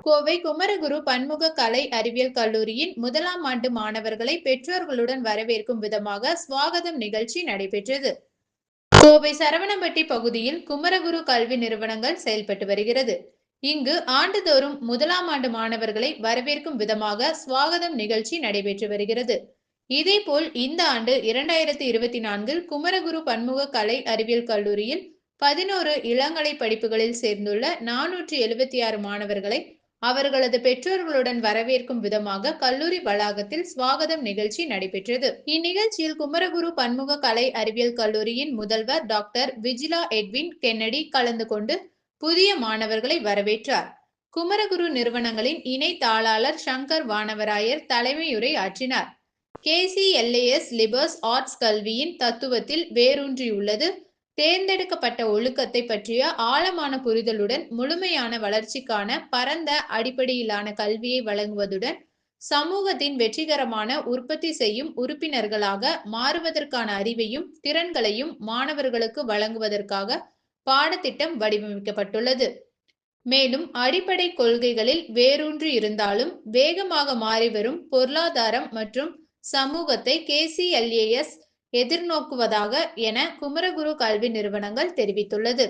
கோவை குமரகுரு பன்முக கலை அறிவியல் கல்லூரியின் முதலாம் ஆண்டு மாணவர்களை பெற்றோர்களுடன் வரவேற்கும் விதமாக ஸ்வாகதம் நிகழ்ச்சி நடைபெற்றது. கோவை சரவணம்பட்டி பகுதியில் குமரகுரு கல்வி நிறுவனங்கள் செயல்பட்டு வருகிறது. இங்கு ஆண்டுதோறும் முதலாம் ஆண்டு மாணவர்களை வரவேற்கும் விதமாக ஸ்வாகதம் நிகழ்ச்சி நடைபெற்று வருகிறது. இதேபோல் இந்த ஆண்டு 2024 குமரகுரு பன்முக கலை அறிவியல் கல்லூரியில் 11 இளங்கலை படிப்புகளில் சேர்ந்துள்ள 476 மாணவர்களை அவர்களது பெற்றோர்களுடன் வரவேற்கும் விதமாக கல்லூரி வளாகத்தில் ஸ்வாகதம் நிகழ்ச்சி நடைபெற்றது. இந்நிகழ்ச்சியில் குமரகுரு பன்முக கலை அறிவியல் கல்லூரியின் முதல்வர் டாக்டர் விஜிலா எட்வின் கென்னடி கலந்து கொண்டு புதிய மாணவர்களை வரவேற்றார். குமரகுரு நிறுவனங்களின் இணை தாளாளர் சங்கர் வானவராயர் தலைமையுரை ஆற்றினார். KCLAS லிபர்ஸ் ஆர்ட்ஸ் கல்வியின் தத்துவத்தில் வேரூன்றியுள்ளது. தேர்ந்தெடுக்கப்பட்ட ஒழுக்கத்தை பற்றிய ஆழமான புரிதலுடன் முழுமையான வளர்ச்சிக்கான பரந்த அடிப்படையிலான கல்வியை வழங்குவதுடன் சமூகத்தின் வெற்றிகரமான உற்பத்தி செய்யும் உறுப்பினர்களாக மாறுவதற்கான அறிவையும் திறன்களையும் மாணவர்களுக்கு வழங்குவதற்காக பாடத்திட்டம் வடிவமைக்கப்பட்டுள்ளது. மேலும் அடிப்படை கொள்கைகளில் வேரூன்றி இருந்தாலும் வேகமாக மாறிவரும் பொருளாதாரம் மற்றும் சமூகத்தை KCLAS எதிர்நோக்குவதாக என குமரகுரு கல்வி நிறுவனங்கள் தெரிவித்துள்ளது.